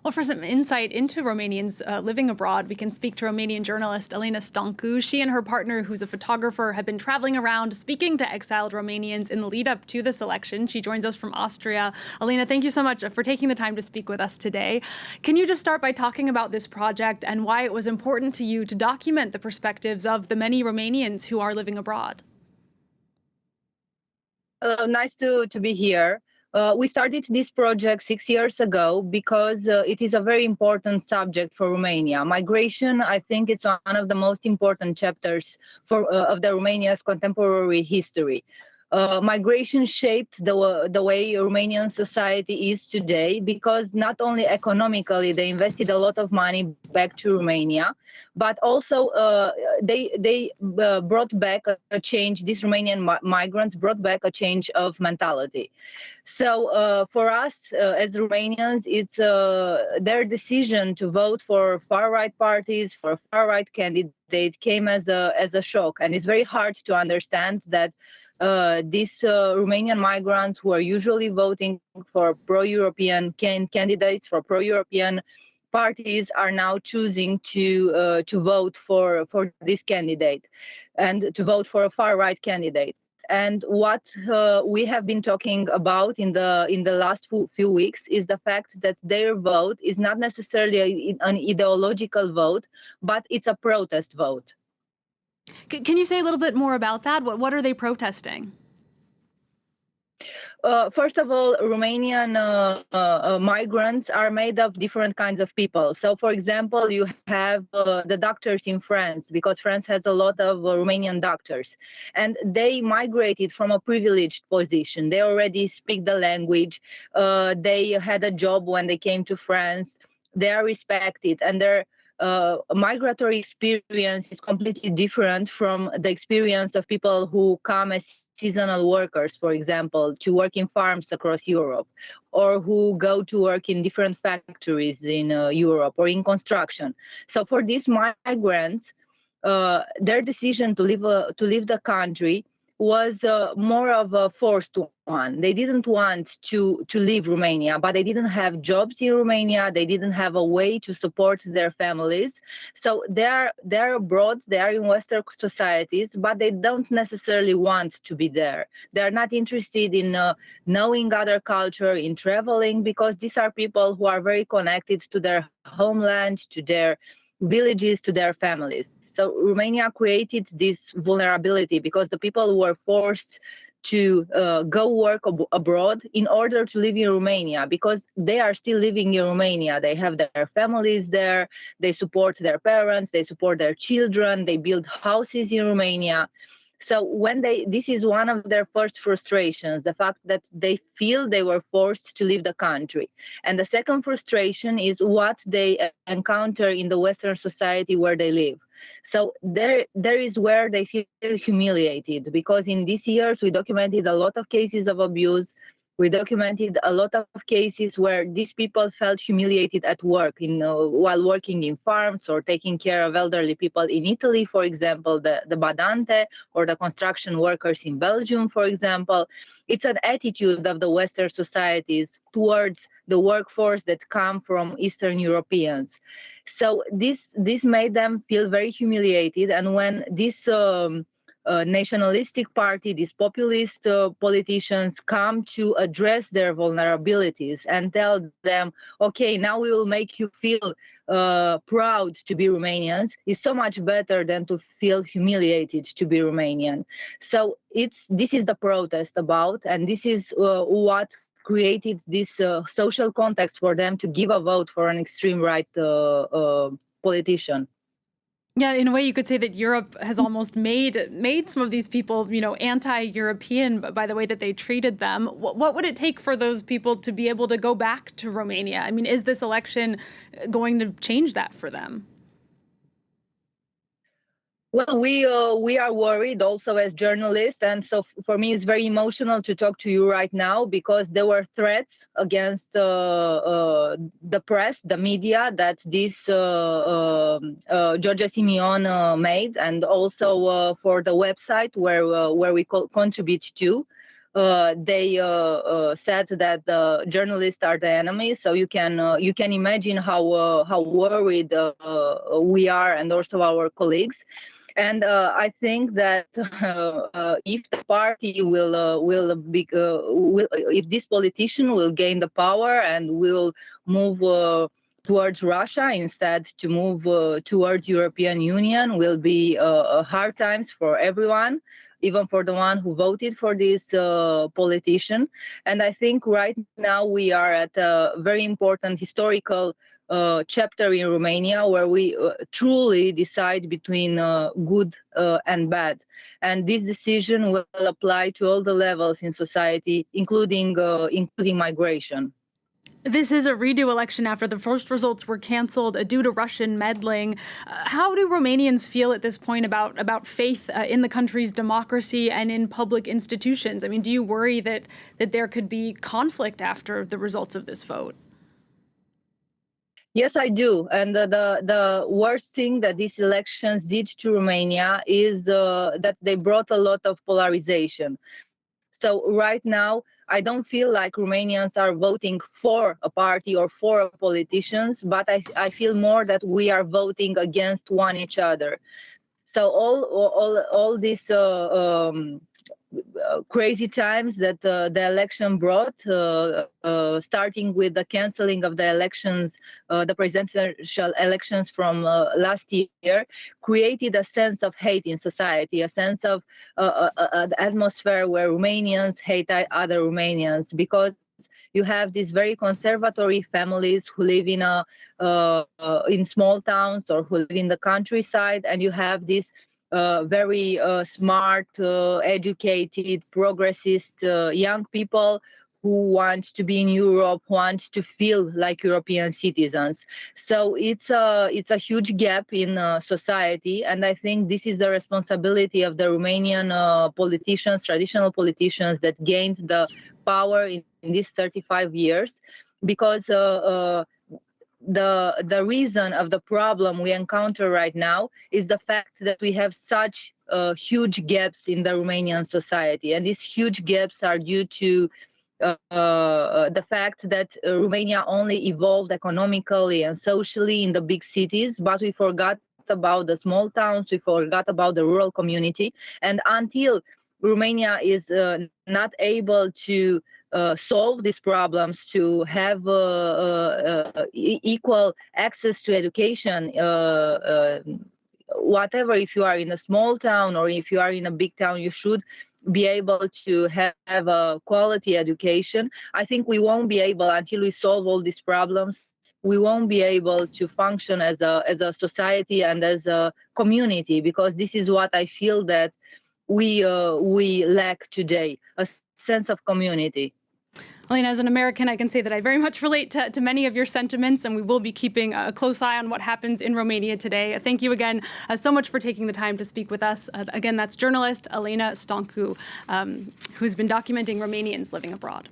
Well, for some insight into Romanians living abroad, we can speak to Romanian journalist Elena Stancu. She and her partner, who's a photographer, have been traveling around speaking to exiled Romanians in the lead up to this election. She joins us from Austria. Elena, thank you so much for taking the time to speak with us today. Can you just start by talking about this project and why it was important to you to document the perspectives of the many Romanians who are living abroad? Nice to be here. We started this project 6 years ago because it is a very important subject for Romania. Migration, I think it's one of the most important chapters of the Romania's contemporary history. Migration shaped the way Romanian society is today because not only economically they invested a lot of money back to Romania, but also they brought back a change. These Romanian migrants brought back a change of mentality. So for us as Romanians, it's their decision to vote for far-right parties, for a far-right candidate came as a shock, and it's very hard to understand that these Romanian migrants who are usually voting for pro-European candidates, for pro-European parties, are now choosing to vote for this candidate and to vote for a far-right candidate. And what we have been talking about in the last few weeks is the fact that their vote is not necessarily an ideological vote, but it's a protest vote. Can you say a little bit more about that? What are they protesting? First of all, Romanian migrants are made of different kinds of people. So, for example, you have the doctors in France, because France has a lot of Romanian doctors, and they migrated from a privileged position. They already speak the language. They had a job when they came to France. They are respected, and their migratory experience is completely different from the experience of people who come as seasonal workers, for example, to work in farms across Europe, or who go to work in different factories in Europe or in construction. So for these migrants, their decision to leave the country was more of a forced one. They didn't want to leave Romania, but they didn't have jobs in Romania. They didn't have a way to support their families. So they're abroad, they are in Western societies, but they don't necessarily want to be there. They're not interested in knowing other culture, in traveling, because these are people who are very connected to their homeland, to their villages, to their families. So Romania created this vulnerability because the people were forced to go work abroad in order to live in Romania, because they are still living in Romania. They have their families there, they support their parents, they support their children, they build houses in Romania. So this is one of their first frustrations, the fact that they feel they were forced to leave the country. And the second frustration is what they encounter in the Western society where they live. So there is where they feel humiliated, because in these years we documented a lot of cases of abuse. We documented a lot of cases where these people felt humiliated at work, while working in farms or taking care of elderly people in Italy, for example, the badante, or the construction workers in Belgium, for example. It's an attitude of the Western societies towards the workforce that come from Eastern Europeans. So this made them feel very humiliated. And when this nationalistic party, these populist politicians come to address their vulnerabilities and tell them, okay, now we will make you feel proud to be Romanians, is so much better than to feel humiliated to be Romanian. So this is the protest about, and this is what created this social context for them to give a vote for an extreme right politician. Yeah, in a way, you could say that Europe has almost made some of these people, anti-European by the way that they treated them. What would it take for those people to be able to go back to Romania? I mean, is this election going to change that for them? Well, we are worried also as journalists, and so for me it's very emotional to talk to you right now, because there were threats against the press, the media, that this Georgia Simion made, and also for the website where we contribute to. they said that the journalists are the enemy. So you can imagine how worried we are, and also our colleagues. And I think that if the party if this politician will gain the power and will move towards Russia instead to move towards European Union, will be hard times for everyone, even for the one who voted for this politician. And I think right now we are at a very important historical chapter in Romania where we truly decide between good and bad. And this decision will apply to all the levels in society, including migration. This is a redo election after the first results were canceled due to Russian meddling. How do Romanians feel at this point about faith in the country's democracy and in public institutions? I mean, do you worry that there could be conflict after the results of this vote? Yes, I do. And the worst thing that these elections did to Romania is that they brought a lot of polarization. So right now, I don't feel like Romanians are voting for a party or for politicians, but I feel more that we are voting against each other. So all these crazy times that the election brought, starting with the canceling of the elections, the presidential elections from last year, created a sense of hate in society, a sense of an atmosphere where Romanians hate other Romanians, because you have these very conservatory families who live in small towns or who live in the countryside, and you have these very smart, educated, progressist young people who want to be in Europe, want to feel like European citizens. So it's a huge gap in society, and I think this is the responsibility of the Romanian politicians, traditional politicians that gained the power in these 35 years, because the reason of the problem we encounter right now is the fact that we have such huge gaps in the Romanian society, and these huge gaps are due to the fact that Romania only evolved economically and socially in the big cities, but we forgot about the small towns, we forgot about the rural community. And until Romania is not able to solve these problems, to have equal access to education, whatever, if you are in a small town or if you are in a big town, you should be able to have a quality education. I think we won't be able, until we solve all these problems, we won't be able to function as a society and as a community, because this is what I feel that we lack today, a sense of community. Elena, as an American, I can say that I very much relate to many of your sentiments, and we will be keeping a close eye on what happens in Romania today. Thank you again so much for taking the time to speak with us. Again, that's journalist Elena Stancu, who's been documenting Romanians living abroad.